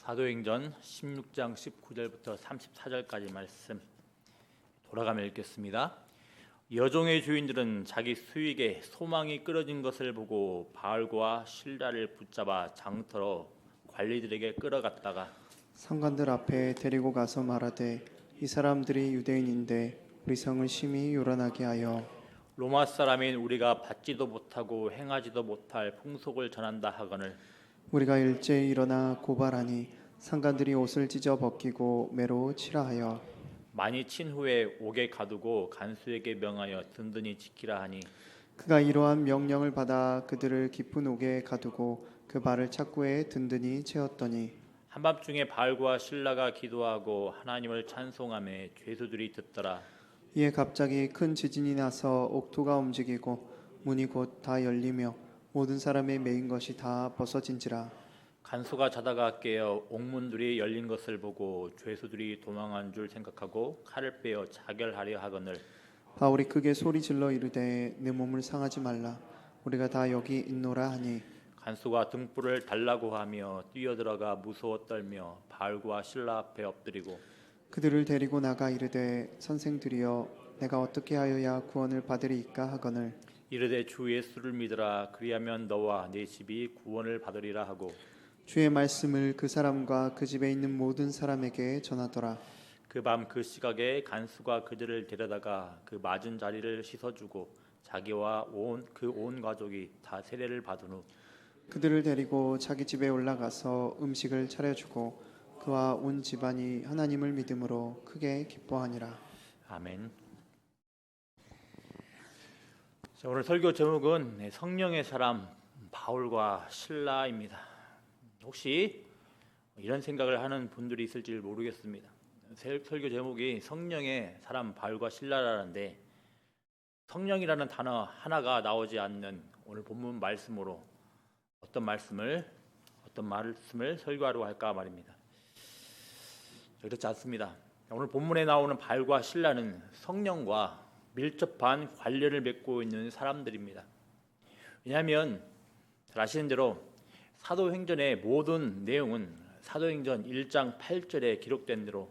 사도행전 16장 19절부터 34절까지 말씀 돌아가며 읽겠습니다. 여종의 주인들은 자기 수익에 소망이 끊어진 것을 보고 바울과 실라를 붙잡아 장터로 관리들에게 끌어갔다가 상관들 앞에 데리고 가서 말하되 이 사람들이 유대인인데 우리 성을 심히 요란하게 하여 로마 사람인 우리가 받지도 못하고 행하지도 못할 풍속을 전한다 하거늘 우리가 일제히 일어나 고발하니 상관들이 옷을 찢어 벗기고 매로 치라 하여 많이 친 후에 옥에 가두고 간수에게 명하여 든든히 지키라 하니 그가 이러한 명령을 받아 그들을 깊은 옥에 가두고 그 발을 착고에 든든히 채웠더니 한밤중에 바울과 실라가 기도하고 하나님을 찬송하며 죄수들이 듣더라. 이에 갑자기 큰 지진이 나서 옥토가 움직이고 문이 곧 다 열리며 모든 사람의 매인 것이 다 벗어진지라. 간수가 자다가 깨어 옥문들이 열린 것을 보고 죄수들이 도망한 줄 생각하고 칼을 빼어 자결하려 하거늘 바울이 크게 소리 질러 이르되 내 몸을 상하지 말라 우리가 다 여기 있노라 하니 간수가 등불을 달라고 하며 뛰어들어가 무서워 떨며 바울과 실라 앞에 엎드리고 그들을 데리고 나가 이르되 선생들이여 내가 어떻게 하여야 구원을 받으리이까 하거늘 이르되 주 예수를 믿으라 그리하면 너와 네 집이 구원을 받으리라 하고 주의 말씀을 그 사람과 그 집에 있는 모든 사람에게 전하더라. 그 밤 그 시각에 간수가 그들을 데려다가 그 맞은 자리를 씻어주고 자기와 온 가족이 다 세례를 받은 후 그들을 데리고 자기 집에 올라가서 음식을 차려주고 그와 온 집안이 하나님을 믿음으로 크게 기뻐하니라. 아멘. 자, 오늘 설교 제목은 성령의 사람 바울과 실라입니다. 혹시 이런 생각을 하는 분들이 있을지 모르겠습니다. 설교 제목이 성령의 사람 바울과 실라라는데 성령이라는 단어 하나가 나오지 않는 오늘 본문 말씀으로 어떤 말씀을 설교하려고 할까 말입니다. 그렇지 않습니다. 오늘 본문에 나오는 바울과 실라는 성령과 밀접한 관련을 맺고 있는 사람들입니다. 왜냐하면 잘 아시는 대로 사도행전의 모든 내용은 사도행전 1장 8절에 기록된 대로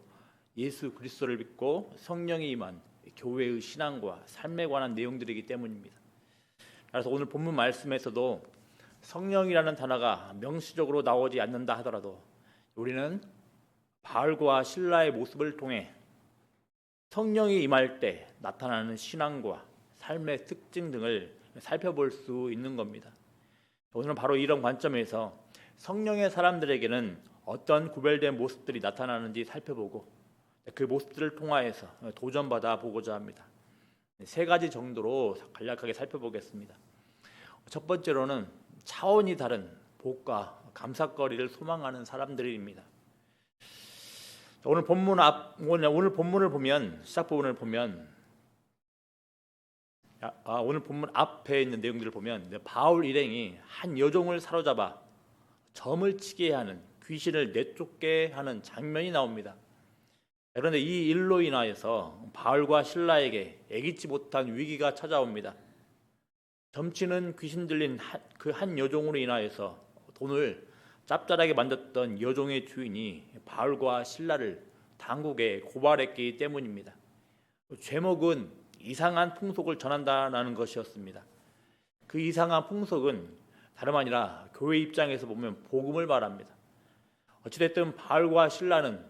예수 그리스도를 믿고 성령이 임한 교회의 신앙과 삶에 관한 내용들이기 때문입니다. 그래서 오늘 본문 말씀에서도 성령이라는 단어가 명시적으로 나오지 않는다 하더라도 우리는 바울과 실라의 모습을 통해 성령이 임할 때 나타나는 신앙과 삶의 특징 등을 살펴볼 수 있는 겁니다. 오늘은 바로 이런 관점에서 성령의 사람들에게는 어떤 구별된 모습들이 나타나는지 살펴보고 그 모습들을 통하여서 도전받아 보고자 합니다. 세 가지 정도로 간략하게 살펴보겠습니다. 첫 번째로는 차원이 다른 복과 감사거리를 소망하는 사람들입니다. 오늘 본문을 보면 시작 부분을 보면 오늘 본문 앞에 있는 내용들을 보면 바울 일행이 한 여종을 사로잡아 점을 치게 하는 귀신을 내쫓게 하는 장면이 나옵니다. 그런데 이 일로 인하여서 바울과 실라에게 예기치 못한 위기가 찾아옵니다. 점치는 귀신 들린 그 한 여종으로 인하여서 돈을 짭짤하게 만졌던 여종의 주인이 바울과 실라를 당국에 고발했기 때문입니다. 제목은 이상한 풍속을 전한다라는 것이었습니다. 그 이상한 풍속은 다름 아니라 교회 입장에서 보면 복음을 말합니다. 어찌됐든 바울과 실라는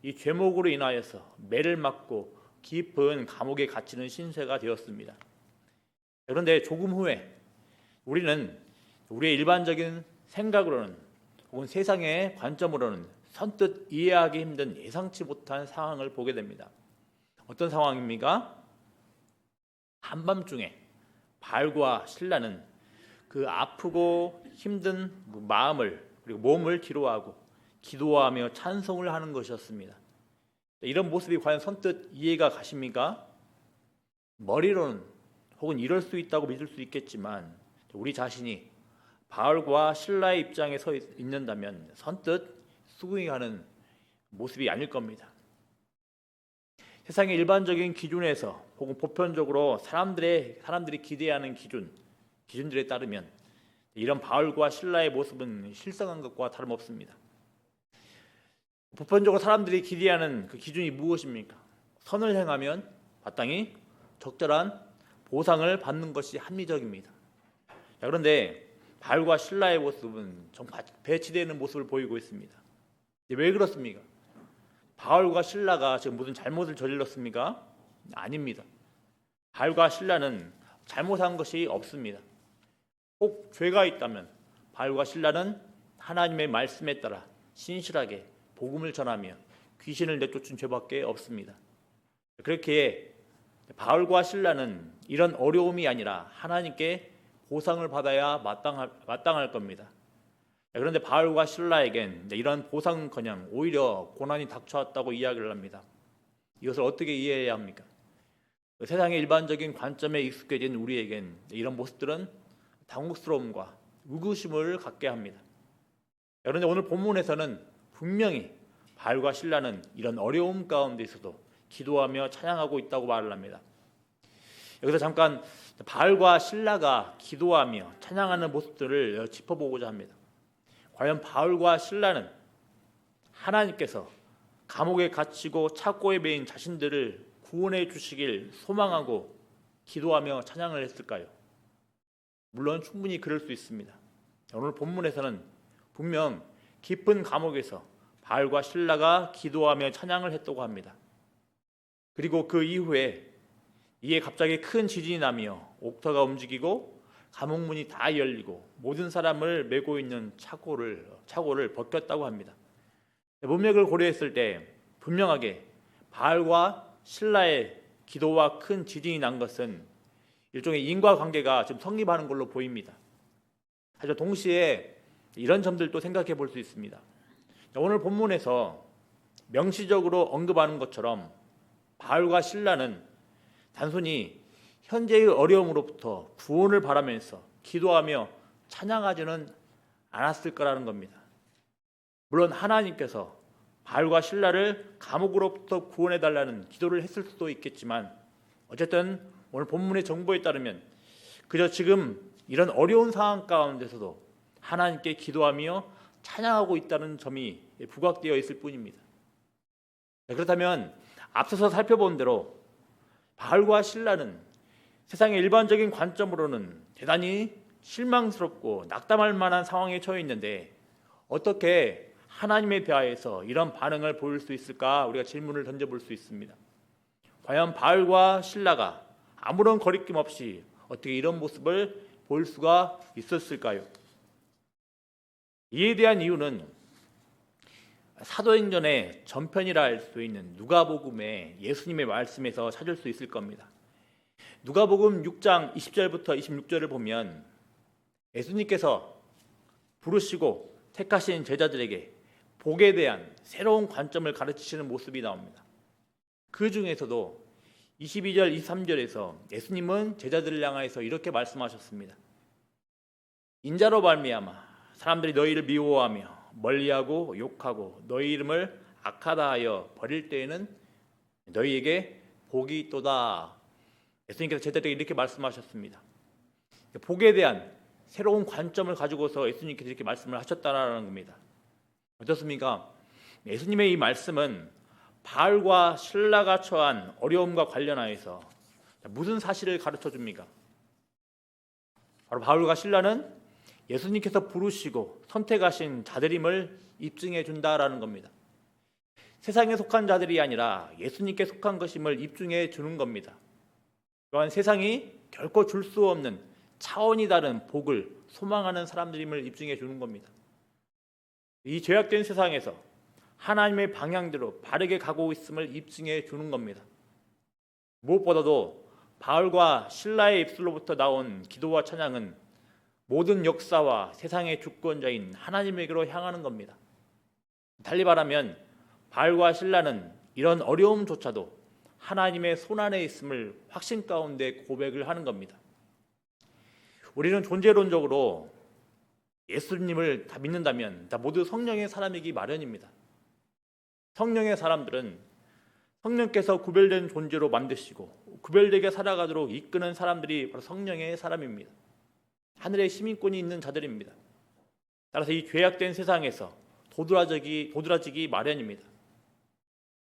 이 죄목으로 인하여서 매를 맞고 깊은 감옥에 갇히는 신세가 되었습니다. 그런데 조금 후에 우리는 우리의 일반적인 생각으로는 혹은 세상의 관점으로는 선뜻 이해하기 힘든 예상치 못한 상황을 보게 됩니다. 어떤 상황입니까? 한밤중에 바울과 실라는 그 아프고 힘든 마음을 그리고 몸을 뒤로하고 기도하며 찬송을 하는 것이었습니다. 이런 모습이 과연 선뜻 이해가 가십니까? 머리로는 혹은 이럴 수 있다고 믿을 수 있겠지만 우리 자신이 바울과 실라의 입장에 서 있는다면 선뜻 수긍하는 모습이 아닐 겁니다. 세상의 일반적인 기준에서 혹은 보편적으로 사람들이 기대하는 기준들에 따르면 이런 바울과 실라의 모습은 실성한 것과 다름없습니다. 보편적으로 사람들이 기대하는 그 기준이 무엇입니까? 선을 행하면 마땅히 적절한 보상을 받는 것이 합리적입니다. 그런데 바울과 실라의 모습은 좀 배치되는 모습을 보이고 있습니다. 왜 그렇습니까? 바울과 실라가 지금 무슨 잘못을 저질렀습니까? 아닙니다. 바울과 실라는 잘못한 것이 없습니다. 꼭 죄가 있다면 바울과 실라는 하나님의 말씀에 따라 신실하게 복음을 전하며 귀신을 내쫓은 죄밖에 없습니다. 그렇게 바울과 실라는 이런 어려움이 아니라 하나님께 보상을 받아야 마땅할 겁니다. 그런데 바울과 실라에겐 이런 보상은커녕 오히려 고난이 닥쳐왔다고 이야기를 합니다. 이것을 어떻게 이해해야 합니까? 세상의 일반적인 관점에 익숙해진 우리에겐 이런 모습들은 당혹스러움과 의구심을 갖게 합니다. 그런데 오늘 본문에서는 분명히 바울과 실라는 이런 어려움 가운데 있어도 기도하며 찬양하고 있다고 말을 합니다. 여기서 잠깐 바울과 실라가 기도하며 찬양하는 모습들을 짚어보고자 합니다. 과연 바울과 실라는 하나님께서 감옥에 갇히고 착고에 매인 자신들을 구원해 주시길 소망하고 기도하며 찬양을 했을까요? 물론 충분히 그럴 수 있습니다. 오늘 본문에서는 분명 깊은 감옥에서 바울과 실라가 기도하며 찬양을 했다고 합니다. 그리고 그 이후에 이에 갑자기 큰 지진이 나며 옥터가 움직이고 감옥문이 다 열리고 모든 사람을 메고 있는 차고를 벗겼다고 합니다. 문맥을 고려했을 때 분명하게 바울과 신라의 기도와 큰 지진이 난 것은 일종의 인과관계가 지금 성립하는 걸로 보입니다. 하지만 동시에 이런 점들도 생각해 볼 수 있습니다. 오늘 본문에서 명시적으로 언급하는 것처럼 바울과 실라는 단순히 현재의 어려움으로부터 구원을 바라면서 기도하며 찬양하지는 않았을 거라는 겁니다. 물론 하나님께서 바울과 실라를 감옥으로부터 구원해달라는 기도를 했을 수도 있겠지만 어쨌든 오늘 본문의 정보에 따르면 그저 지금 이런 어려운 상황 가운데서도 하나님께 기도하며 찬양하고 있다는 점이 부각되어 있을 뿐입니다. 그렇다면 앞서서 살펴본 대로 바울과 실라는 세상의 일반적인 관점으로는 대단히 실망스럽고 낙담할 만한 상황에 처해 있는데 어떻게 하나님에 대하여서 이런 반응을 보일 수 있을까 우리가 질문을 던져볼 수 있습니다. 과연 바울과 실라가 아무런 거리낌 없이 어떻게 이런 모습을 보일 수가 있었을까요? 이에 대한 이유는 사도행전의 전편이라 할 수 있는 누가복음의 예수님의 말씀에서 찾을 수 있을 겁니다. 누가복음 6장 20절부터 26절을 보면 예수님께서 부르시고 택하신 제자들에게 복에 대한 새로운 관점을 가르치시는 모습이 나옵니다. 그 중에서도 22절, 23절에서 예수님은 제자들을 향하여서 이렇게 말씀하셨습니다. 인자로 말미암아 사람들이 너희를 미워하며 멀리하고 욕하고 너희 이름을 악하다 하여 버릴 때에는 너희에게 복이 있도다. 예수님께서 제자들에게 이렇게 말씀하셨습니다. 복에 대한 새로운 관점을 가지고서 예수님께서 이렇게 말씀을 하셨다는 겁니다. 어떻습니까? 예수님의 이 말씀은 바울과 실라가 처한 어려움과 관련하여서 무슨 사실을 가르쳐 줍니까? 바로 바울과 실라는 예수님께서 부르시고 선택하신 자들임을 입증해 준다라는 겁니다. 세상에 속한 자들이 아니라 예수님께 속한 것임을 입증해 주는 겁니다. 또한 세상이 결코 줄 수 없는 차원이 다른 복을 소망하는 사람들임을 입증해 주는 겁니다. 이 죄악된 세상에서 하나님의 방향대로 바르게 가고 있음을 입증해 주는 겁니다. 무엇보다도 바울과 실라의 입술로부터 나온 기도와 찬양은 모든 역사와 세상의 주권자인 하나님에게로 향하는 겁니다. 달리 말하면 바울과 실라는 이런 어려움조차도 하나님의 손안에 있음을 확신 가운데 고백을 하는 겁니다. 우리는 존재론적으로 예수님을 다 믿는다면 다 모두 성령의 사람이기 마련입니다. 성령의 사람들은 성령께서 구별된 존재로 만드시고 구별되게 살아가도록 이끄는 사람들이 바로 성령의 사람입니다. 하늘의 시민권이 있는 자들입니다. 따라서 이 죄악된 세상에서 도드라지기 마련입니다.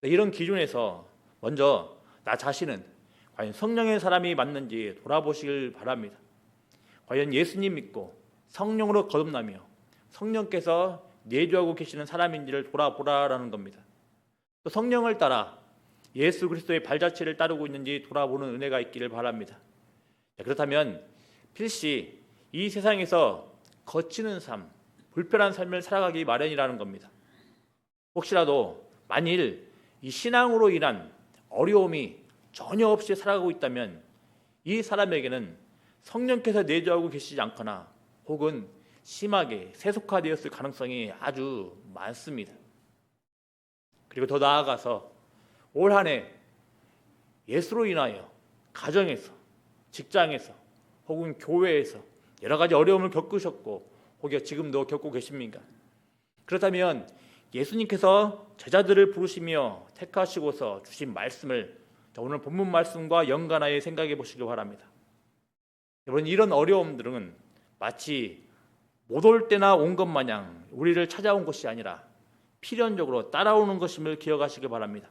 이런 기준에서 먼저 나 자신은 과연 성령의 사람이 맞는지 돌아보시길 바랍니다. 과연 예수님 믿고 성령으로 거듭나며 성령께서 내주하고 계시는 사람인지를 돌아보라라는 겁니다. 또 성령을 따라 예수 그리스도의 발자취를 따르고 있는지 돌아보는 은혜가 있기를 바랍니다. 그렇다면 필시 이 세상에서 거치는 삶, 불편한 삶을 살아가기 마련이라는 겁니다. 혹시라도 만일 이 신앙으로 인한 어려움이 전혀 없이 살아가고 있다면 이 사람에게는 성령께서 내주하고 계시지 않거나 혹은 심하게 세속화되었을 가능성이 아주 많습니다. 그리고 더 나아가서 올 한 해 예수로 인하여 가정에서, 직장에서 혹은 교회에서 여러 가지 어려움을 겪으셨고 혹여 지금도 겪고 계십니까? 그렇다면 예수님께서 제자들을 부르시며 택하시고서 주신 말씀을 오늘 본문 말씀과 연관하여 생각해 보시기 바랍니다. 여러분, 이런 어려움들은 마치 못 올 때나 온 것 마냥 우리를 찾아온 것이 아니라 필연적으로 따라오는 것임을 기억하시기 바랍니다.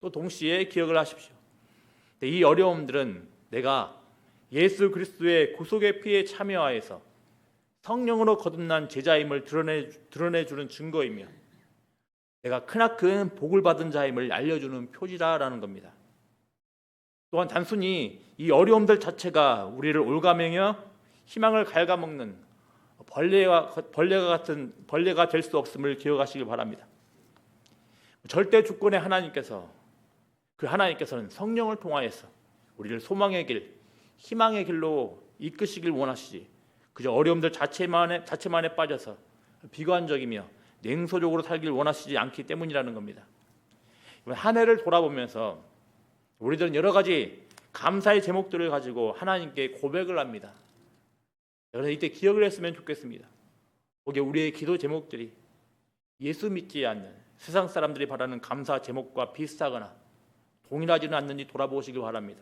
또 동시에 기억을 하십시오. 이 어려움들은 내가 예수 그리스도의 구속의 피에 참여하여서 성령으로 거듭난 제자임을 드러내주는 증거이며 내가 크나큰 복을 받은 자임을 알려주는 표지라라는 겁니다. 또한 단순히 이 어려움들 자체가 우리를 올가매며 희망을 갉아먹는 벌레가 될 수 없음을 기억하시길 바랍니다. 절대 주권의 하나님께서는 성령을 통하여서 우리를 소망의 길, 희망의 길로 이끄시길 원하시지 그저 어려움들 자체만에 빠져서 비관적이며 냉소적으로 살길 원하시지 않기 때문이라는 겁니다. 한 해를 돌아보면서 우리들은 여러 가지 감사의 제목들을 가지고 하나님께 고백을 합니다. 그래서 이때 기억을 했으면 좋겠습니다. 거기에 우리의 기도 제목들이 예수 믿지 않는 세상 사람들이 바라는 감사 제목과 비슷하거나 동일하지는 않는지 돌아보시기 바랍니다.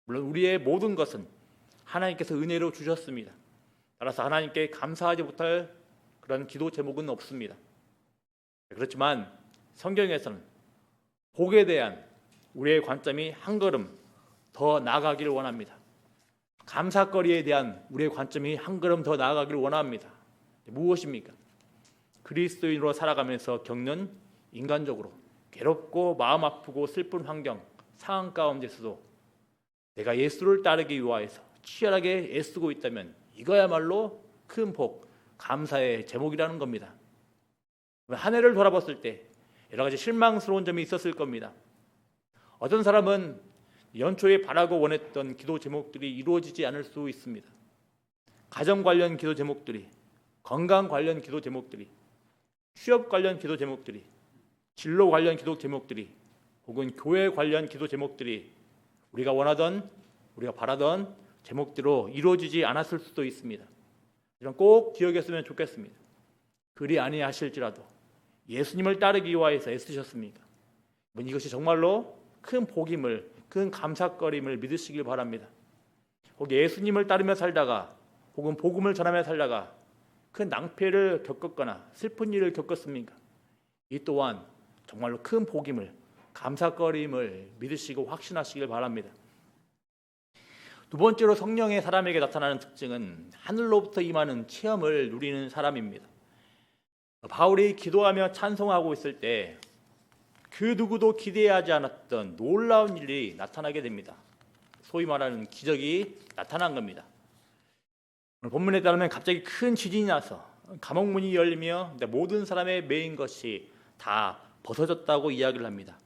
물론 우리의 모든 것은 하나님께서 은혜로 주셨습니다. 따라서 하나님께 감사하지 못할 그런 기도 제목은 없습니다. 그렇지만 성경에서는 복에 대한 우리의 관점이 한 걸음 더 나아가기를 원합니다. 감사거리에 대한 우리의 관점이 한 걸음 더 나아가기를 원합니다. 무엇입니까? 그리스도인으로 살아가면서 겪는 인간적으로 괴롭고 마음 아프고 슬픈 환경, 상황 가운데서도 내가 예수를 따르기 위하여서 치열하게 애쓰고 있다면 이거야말로 큰 복, 감사의 제목이라는 겁니다. 한 해를 돌아봤을 때 여러 가지 실망스러운 점이 있었을 겁니다. 어떤 사람은 연초에 바라고 원했던 기도 제목들이 이루어지지 않을 수 있습니다. 가정 관련 기도 제목들이, 건강 관련 기도 제목들이, 취업 관련 기도 제목들이, 진로 관련 기도 제목들이, 혹은 교회 관련 기도 제목들이 우리가 원하던, 우리가 바라던 제목대로 이루어지지 않았을 수도 있습니다. 이런 꼭 기억했으면 좋겠습니다. 그리 아니하실지라도 예수님을 따르기 위하여서 애쓰셨습니까? 이것이 정말로 큰 복임을, 큰 감사거림을 믿으시길 바랍니다. 혹 예수님을 따르며 살다가 혹은 복음을 전하며 살다가 큰 낭패를 겪었거나 슬픈 일을 겪었습니까? 이 또한 정말로 큰 복임을, 감사거림을 믿으시고 확신하시길 바랍니다. 두 번째로 성령의 사람에게 나타나는 특징은 하늘로부터 임하는 체험을 누리는 사람입니다. 바울이 기도하며 찬송하고 있을 때 그 누구도 기대하지 않았던 놀라운 일이 나타나게 됩니다. 소위 말하는 기적이 나타난 겁니다. 오늘 본문에 따르면 갑자기 큰 지진이 나서 감옥문이 열리며 모든 사람의 매인 것이 다 벗어졌다고 이야기를 합니다.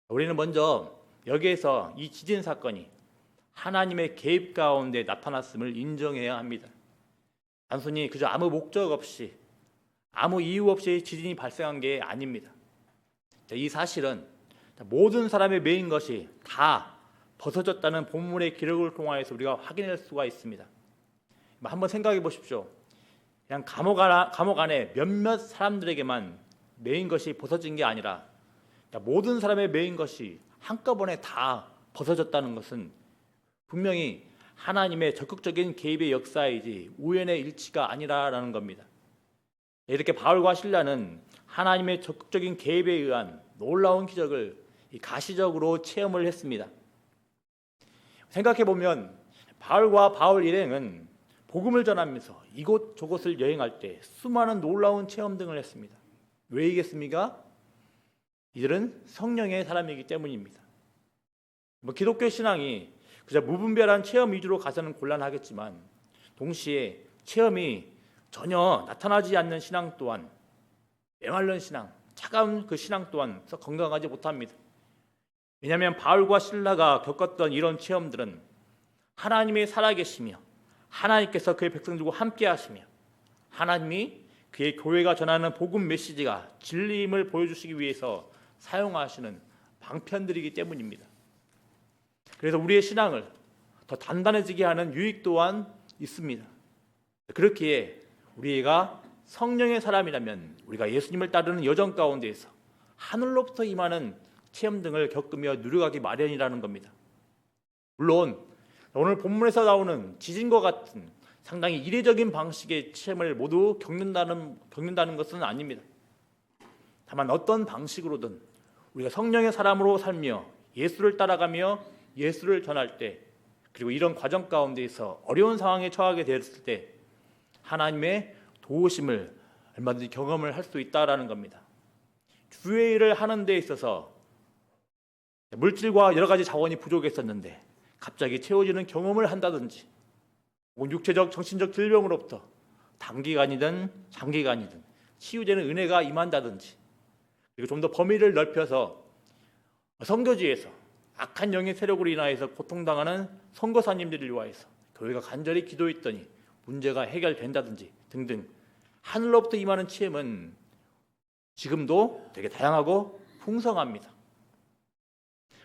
우리는 먼저 여기에서 이 지진 사건이 하나님의 개입 가운데 나타났음을 인정해야 합니다. 단순히 그저 아무 목적 없이, 아무 이유 없이 지진이 발생한 게 아닙니다. 이 사실은 모든 사람의 매인 것이 다 벗어졌다는 본문의 기록을 통하여서 우리가 확인할 수가 있습니다. 한번 생각해 보십시오. 그냥 감옥 안에 몇몇 사람들에게만 매인 것이 벗어진 게 아니라 모든 사람의 매인 것이 한꺼번에 다 벗어졌다는 것은 분명히 하나님의 적극적인 개입의 역사이지 우연의 일치가 아니라는 겁니다. 이렇게 바울과 실라는 하나님의 적극적인 개입에 의한 놀라운 기적을 가시적으로 체험을 했습니다. 생각해 보면 바울과 바울 일행은 복음을 전하면서 이곳 저곳을 여행할 때 수많은 놀라운 체험 등을 했습니다. 왜이겠습니까? 이들은 성령의 사람이기 때문입니다. 기독교 신앙이 그저 무분별한 체험 위주로 가서는 곤란하겠지만 동시에 체험이 전혀 나타나지 않는 신앙 또한, 메말른 신앙, 차가운 그 신앙 또한 건강하지 못합니다. 왜냐하면 바울과 실라가 겪었던 이런 체험들은 하나님이 살아계시며 하나님께서 그의 백성들과 함께 하시며 하나님이 그의 교회가 전하는 복음 메시지가 진리임을 보여주시기 위해서 사용하시는 방편들이기 때문입니다. 그래서 우리의 신앙을 더 단단해지게 하는 유익 또한 있습니다. 그렇기에 우리가 성령의 사람이라면 우리가 예수님을 따르는 여정 가운데에서 하늘로부터 임하는 체험 등을 겪으며 누려가기 마련이라는 겁니다. 물론 오늘 본문에서 나오는 지진과 같은 상당히 이례적인 방식의 체험을 모두 겪는다는 것은 아닙니다. 다만 어떤 방식으로든 우리가 성령의 사람으로 살며 예수를 따라가며 예수를 전할 때, 그리고 이런 과정 가운데에서 어려운 상황에 처하게 되었을 때 하나님의 도우심을 얼마든지 경험을 할 수 있다라는 겁니다. 주의 일을 하는 데 있어서 물질과 여러 가지 자원이 부족했었는데 갑자기 채워지는 경험을 한다든지, 혹은 육체적 정신적 질병으로부터 단기간이든 장기간이든 치유되는 은혜가 임한다든지, 그리고 좀 더 범위를 넓혀서 선교지에서 악한 영의 세력으로 인하여서 고통당하는 선교사님들을 위하여서 교회가 간절히 기도했더니 문제가 해결된다든지 등등 하늘로부터 임하는 체험은 지금도 되게 다양하고 풍성합니다.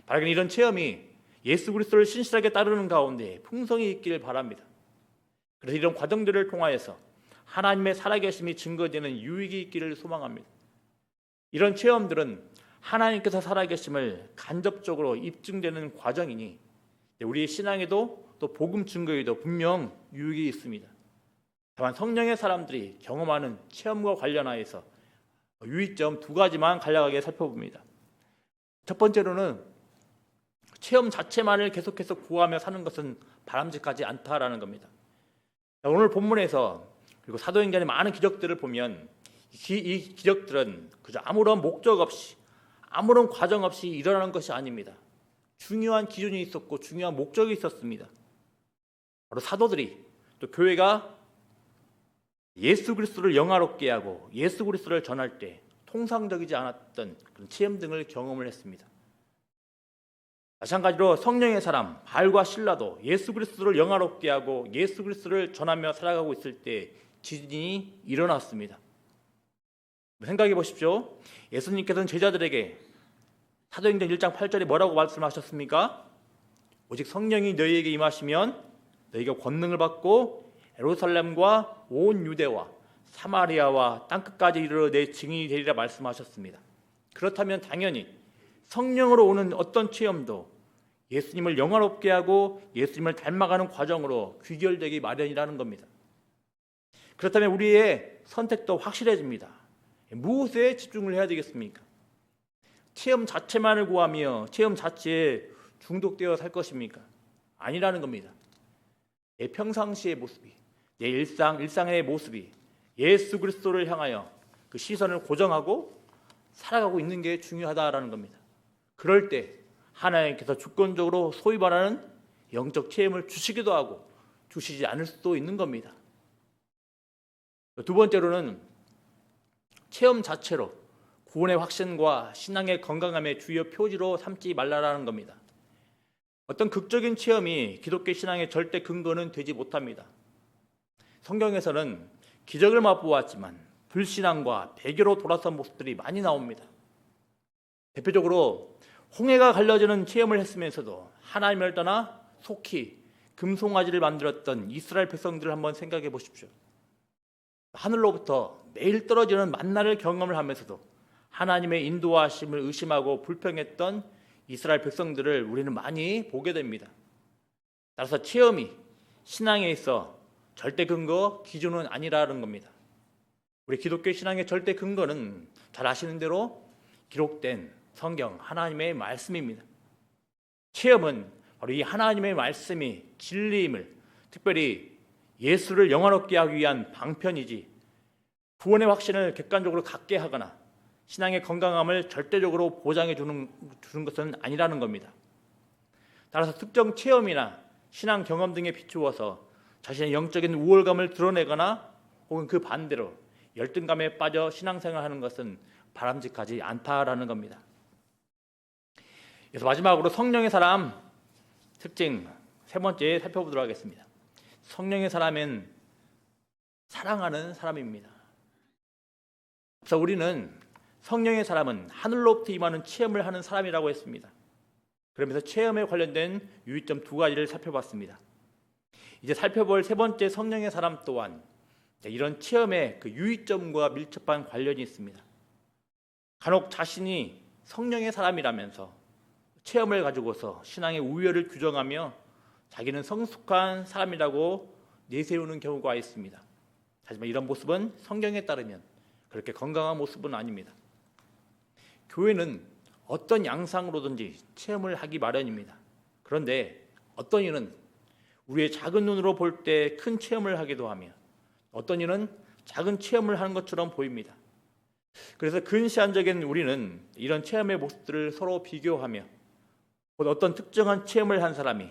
바로 이런 체험이 예수 그리스도를 신실하게 따르는 가운데 풍성히 있기를 바랍니다. 그래서 이런 과정들을 통하여서 하나님의 살아계심이 증거되는 유익이 있기를 소망합니다. 이런 체험들은 하나님께서 살아계심을 간접적으로 입증되는 과정이니 우리의 신앙에도 또 복음 증거에도 분명 유익이 있습니다. 다만 성령의 사람들이 경험하는 체험과 관련하여서 유의점 두 가지만 간략하게 살펴봅니다. 첫 번째로는 체험 자체만을 계속해서 구하며 사는 것은 바람직하지 않다라는 겁니다. 오늘 본문에서 그리고 사도행전의 많은 기적들을 보면 이 기적들은 그저 아무런 목적 없이 아무런 과정 없이 일어나는 것이 아닙니다. 중요한 기준이 있었고 중요한 목적이 있었습니다. 바로 사도들이 또 교회가 예수 그리스도를 영화롭게 하고 예수 그리스도를 전할 때 통상적이지 않았던 그런 체험 등을 경험을 했습니다. 마찬가지로 성령의 사람 바울과 실라도 예수 그리스도를 영화롭게 하고 예수 그리스도를 전하며 살아가고 있을 때 지진이 일어났습니다. 생각해 보십시오. 예수님께서는 제자들에게 사도행전 1장 8절에 뭐라고 말씀하셨습니까? 오직 성령이 너희에게 임하시면 너희가 권능을 받고 예루살렘과 온 유대와 사마리아와 땅끝까지 이르러 내 증인이 되리라 말씀하셨습니다. 그렇다면 당연히 성령으로 오는 어떤 체험도 예수님을 영화롭게 하고 예수님을 닮아가는 과정으로 귀결되기 마련이라는 겁니다. 그렇다면 우리의 선택도 확실해집니다. 무엇에 집중을 해야 되겠습니까? 체험 자체만을 구하며 체험 자체에 중독되어 살 것입니까? 아니라는 겁니다. 내 평상시의 모습이, 내 일상의 모습이 예수 그리스도를 향하여 그 시선을 고정하고 살아가고 있는 게 중요하다라는 겁니다. 그럴 때 하나님께서 주권적으로 소위 말하는 영적 체험을 주시기도 하고 주시지 않을 수도 있는 겁니다. 두 번째로는 체험 자체로 구원의 확신과 신앙의 건강함의 주요 표지로 삼지 말라라는 겁니다. 어떤 극적인 체험이 기독교 신앙의 절대 근거는 되지 못합니다. 성경에서는 기적을 맛보았지만 불신앙과 배교로 돌아선 모습들이 많이 나옵니다. 대표적으로 홍해가 갈라지는 체험을 했으면서도 하나님을 떠나 속히 금송아지를 만들었던 이스라엘 백성들을 한번 생각해 보십시오. 하늘로부터 매일 떨어지는 만나를 경험을 하면서도 하나님의 인도하심을 의심하고 불평했던 이스라엘 백성들을 우리는 많이 보게 됩니다. 따라서 체험이 신앙에 있어 절대 근거 기준은 아니라는 겁니다. 우리 기독교 신앙의 절대 근거는 잘 아시는 대로 기록된 성경 하나님의 말씀입니다. 체험은 바로 이 하나님의 말씀이 진리임을, 특별히 예수를 영화롭게 하기 위한 방편이지 구원의 확신을 객관적으로 갖게 하거나 신앙의 건강함을 절대적으로 보장해 주는 것은 아니라는 겁니다. 따라서 특정 체험이나 신앙 경험 등에 비추어서 자신의 영적인 우월감을 드러내거나 혹은 그 반대로 열등감에 빠져 신앙생활하는 것은 바람직하지 않다라는 겁니다. 그래서 마지막으로 성령의 사람 특징 세 번째 살펴보도록 하겠습니다. 성령의 사람은 사랑하는 사람입니다. 그래서 우리는 성령의 사람은 하늘로부터 임하는 체험을 하는 사람이라고 했습니다. 그러면서 체험에 관련된 유의점 두 가지를 살펴봤습니다. 이제 살펴볼 세 번째 성령의 사람 또한 이런 체험의 그 유의점과 밀접한 관련이 있습니다. 간혹 자신이 성령의 사람이라면서 체험을 가지고서 신앙의 우열을 규정하며 자기는 성숙한 사람이라고 내세우는 경우가 있습니다. 하지만 이런 모습은 성경에 따르면 그렇게 건강한 모습은 아닙니다. 교회는 어떤 양상으로든지 체험을 하기 마련입니다. 그런데 어떤 이는 우리의 작은 눈으로 볼 때 큰 체험을 하기도 하며 어떤 이는 작은 체험을 하는 것처럼 보입니다. 그래서 근시안적인 우리는 이런 체험의 모습들을 서로 비교하며 어떤 특정한 체험을 한 사람이,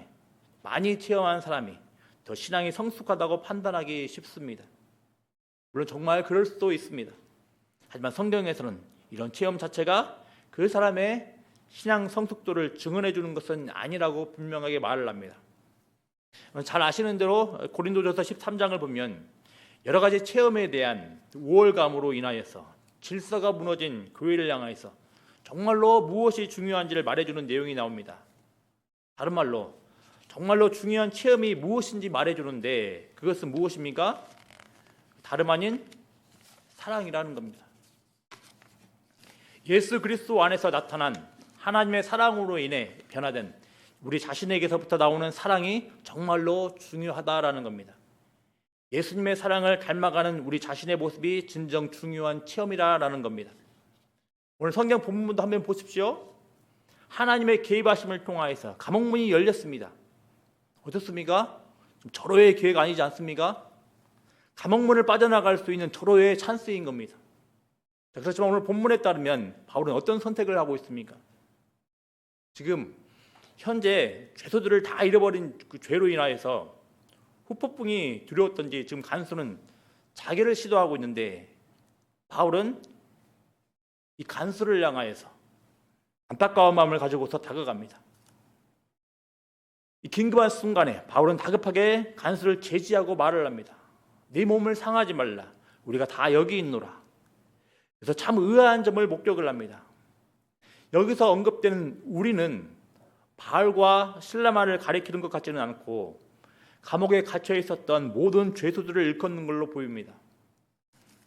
많이 체험한 사람이 더 신앙이 성숙하다고 판단하기 쉽습니다. 물론 정말 그럴 수도 있습니다. 하지만 성경에서는 이런 체험 자체가 그 사람의 신앙 성숙도를 증언해 주는 것은 아니라고 분명하게 말을 합니다. 잘 아시는 대로 고린도전서 13장을 보면 여러 가지 체험에 대한 우월감으로 인하여서 질서가 무너진 교회를 향하여서 정말로 무엇이 중요한지를 말해주는 내용이 나옵니다. 다른 말로 정말로 중요한 체험이 무엇인지 말해주는데 그것은 무엇입니까? 다름 아닌 사랑이라는 겁니다. 예수 그리스도 안에서 나타난 하나님의 사랑으로 인해 변화된 우리 자신에게서부터 나오는 사랑이 정말로 중요하다라는 겁니다. 예수님의 사랑을 닮아가는 우리 자신의 모습이 진정 중요한 체험이라는 겁니다. 오늘 성경 본문도 한번 보십시오. 하나님의 개입하심을 통하여서 감옥문이 열렸습니다. 어떻습니까? 절호의 기회가 아니지 않습니까? 감옥문을 빠져나갈 수 있는 절호의 찬스인 겁니다. 그렇지만 오늘 본문에 따르면 바울은 어떤 선택을 하고 있습니까? 지금 현재 죄수들을 다 잃어버린 그 죄로 인하여서 후폭풍이 두려웠던지 지금 간수는 자결을 시도하고 있는데 바울은 이 간수를 향하여서 안타까운 마음을 가지고서 다가갑니다. 이 긴급한 순간에 바울은 다급하게 간수를 제지하고 말을 합니다. 네 몸을 상하지 말라. 우리가 다 여기 있노라. 그래서 참 의아한 점을 목격을 합니다. 여기서 언급되는 우리는 바울과 실라만을 가리키는 것 같지는 않고 감옥에 갇혀 있었던 모든 죄수들을 일컫는 걸로 보입니다.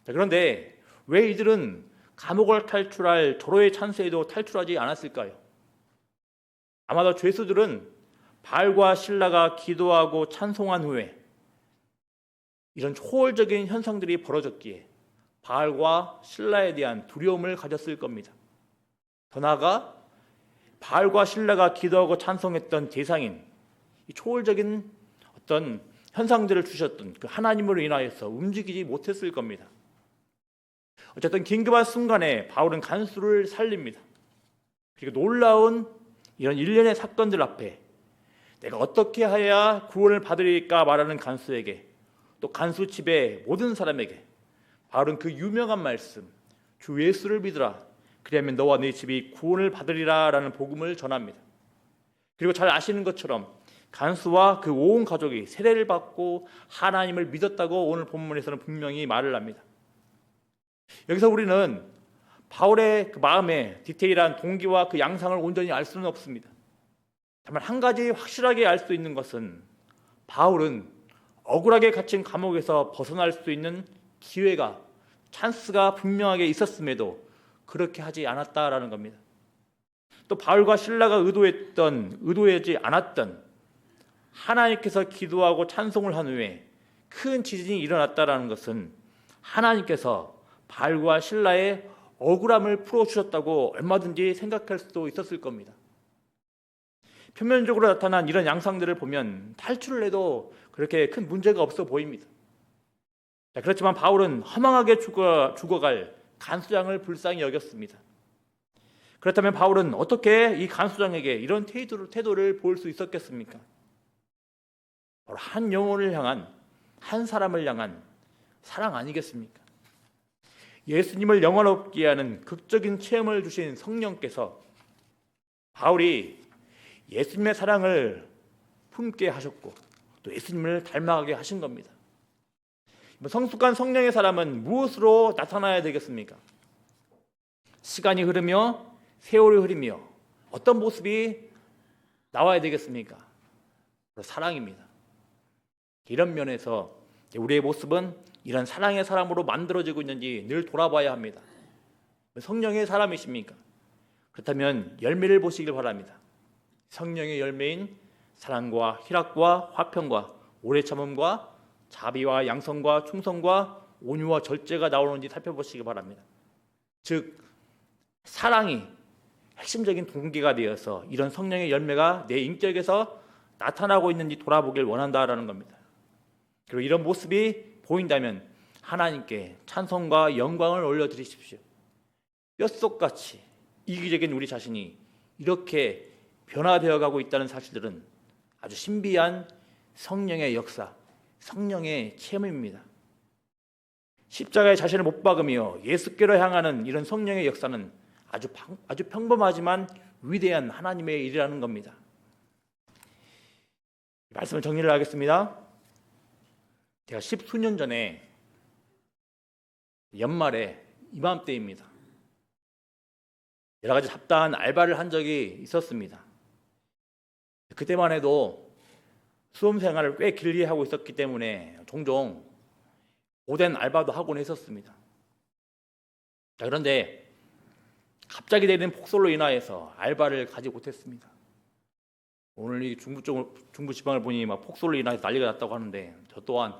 그런데 왜 이들은 감옥을 탈출할 절호의 찬스에도 탈출하지 않았을까요? 아마도 죄수들은 바울과 실라가 기도하고 찬송한 후에 이런 초월적인 현상들이 벌어졌기에 바울과 실라에 대한 두려움을 가졌을 겁니다. 더 나아가 바울과 실라가 기도하고 찬송했던 대상인 이 초월적인 어떤 현상들을 주셨던 그 하나님으로 인하여서 움직이지 못했을 겁니다. 어쨌든 긴급한 순간에 바울은 간수를 살립니다. 그리고 놀라운 이런 일련의 사건들 앞에 내가 어떻게 해야 구원을 받으리까 말하는 간수에게 또 간수 집의 모든 사람에게 바울은 그 유명한 말씀 주 예수를 믿으라 그리하면 너와 네 집이 구원을 받으리라 라는 복음을 전합니다. 그리고 잘 아시는 것처럼 간수와 그 온 가족이 세례를 받고 하나님을 믿었다고 오늘 본문에서는 분명히 말을 합니다. 여기서 우리는 바울의 그 마음의 디테일한 동기와 그 양상을 온전히 알 수는 없습니다. 다만 한 가지 확실하게 알 수 있는 것은 바울은 억울하게 갇힌 감옥에서 벗어날 수 있는 기회가 찬스가 분명하게 있었음에도 그렇게 하지 않았다라는 겁니다. 또 바울과 실라가 의도하지 않았던 하나님께서 기도하고 찬송을 한 후에 큰 지진이 일어났다라는 것은 하나님께서 바알과 실라의 억울함을 풀어주셨다고 얼마든지 생각할 수도 있었을 겁니다. 표면적으로 나타난 이런 양상들을 보면 탈출을 해도 그렇게 큰 문제가 없어 보입니다. 그렇지만 바울은 허망하게 죽어갈 간수장을 불쌍히 여겼습니다. 그렇다면 바울은 어떻게 이 간수장에게 이런 태도를 보일 수 있었겠습니까? 바로 한 영혼을 향한, 한 사람을 향한 사랑 아니겠습니까? 예수님을 영원롭게 하는 극적인 체험을 주신 성령께서 바울이 예수님의 사랑을 품게 하셨고 또 예수님을 닮아가게 하신 겁니다. 성숙한 성령의 사람은 무엇으로 나타나야 되겠습니까? 시간이 흐르며 세월이 흐르며 어떤 모습이 나와야 되겠습니까? 사랑입니다. 이런 면에서 우리의 모습은 이런 사랑의 사람으로 만들어지고 있는지 늘 돌아봐야 합니다. 성령의 사람이십니까? 그렇다면 열매를 보시길 바랍니다. 성령의 열매인 사랑과 희락과 화평과 오래 참음과 자비와 양성과 충성과 온유와 절제가 나오는지 살펴보시기 바랍니다. 즉 사랑이 핵심적인 동기가 되어서 이런 성령의 열매가 내 인격에서 나타나고 있는지 돌아보길 원한다라는 겁니다. 그리고 이런 모습이 보인다면 하나님께 찬송과 영광을 올려드리십시오. 뼛속같이 이기적인 우리 자신이 이렇게 변화되어 가고 있다는 사실들은 아주 신비한 성령의 역사, 성령의 체험입니다. 십자가에 자신을 못 박으며 예수께로 향하는 이런 성령의 역사는 아주 평범하지만 위대한 하나님의 일이라는 겁니다. 말씀을 정리를 하겠습니다. 제가 10수년 전에 연말에 이맘때입니다. 여러 가지 잡다한 알바를 한 적이 있었습니다. 그때만 해도 수험 생활을 꽤 길게 하고 있었기 때문에 종종 오랜 알바도 하곤 했었습니다. 그런데 갑자기 내리는 폭설로 인하여서 알바를 가지 못했습니다. 오늘 이 중부 지방을 보니 막 폭설로 인하여서 난리가 났다고 하는데 저 또한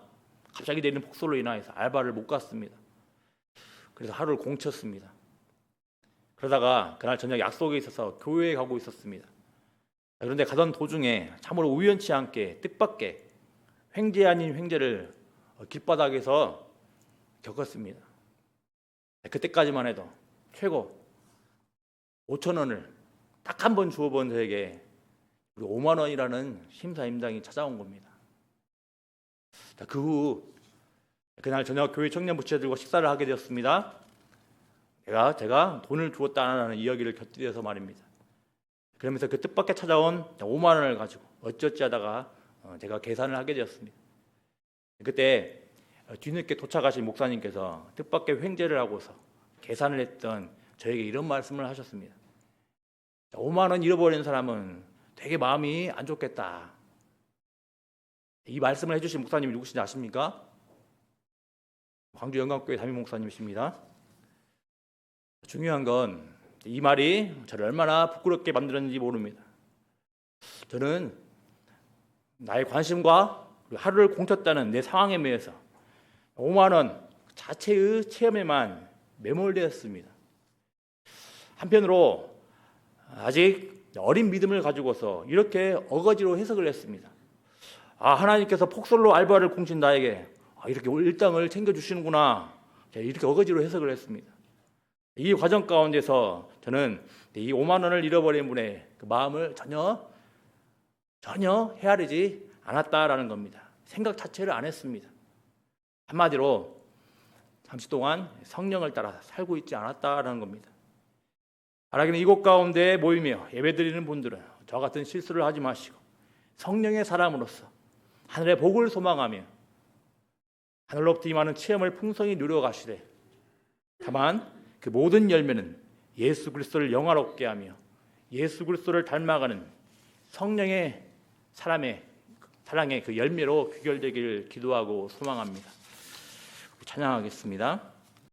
갑자기 내리는 폭설로 인하여서 알바를 못 갔습니다. 그래서 하루를 공쳤습니다. 그러다가 그날 저녁 약속이 있어서 교회에 가고 있었습니다. 그런데 가던 도중에 참으로 우연치 않게 뜻밖의 횡재 아닌 횡재를 길바닥에서 겪었습니다. 그때까지만 해도 최고 5,000원을 딱 한 번 주어본 저에게 5만 원이라는 심사임당이 찾아온 겁니다. 그 후 그날 저녁 교회 청년 부채들과 식사를 하게 되었습니다. 제가 돈을 주었다는 이야기를 곁들여서 말입니다. 그러면서 그 뜻밖에 찾아온 5만 원을 가지고 어찌어찌 하다가 제가 계산을 하게 되었습니다. 그때 뒤늦게 도착하신 목사님께서 뜻밖의 횡재를 하고서 계산을 했던 저에게 이런 말씀을 하셨습니다. 5만 원 잃어버린 사람은 되게 마음이 안 좋겠다. 이 말씀을 해주신 목사님이 누구신지 아십니까? 광주 영광교회 담임 목사님이십니다. 중요한 건 이 말이 저를 얼마나 부끄럽게 만들었는지 모릅니다. 저는 나의 관심과 하루를 공쳤다는 내 상황에 매여서 5만 원 자체의 체험에만 매몰되었습니다. 한편으로 아직 어린 믿음을 가지고서 이렇게 어거지로 해석을 했습니다. 하나님께서 폭설로 알바를 공친 나에게 이렇게 일당을 챙겨주시는구나, 이렇게 어거지로 해석을 했습니다. 이 과정 가운데서 저는 이 5만 원을 잃어버린 분의 그 마음을 전혀 헤아리지 않았다라는 겁니다. 생각 자체를 안 했습니다. 한마디로 잠시 동안 성령을 따라 살고 있지 않았다라는 겁니다. 바라기는 이곳 가운데 모이며 예배드리는 분들은 저 같은 실수를 하지 마시고 성령의 사람으로서 하늘의 복을 소망하며 하늘로부터 임하는 체험을 풍성히 누려가시되, 다만 그 모든 열매는 예수 그리스도를 영화롭게 하며 예수 그리스도를 닮아가는 성령의 사랑의 그 열매로 귀결되기를 기도하고 소망합니다. 찬양하겠습니다.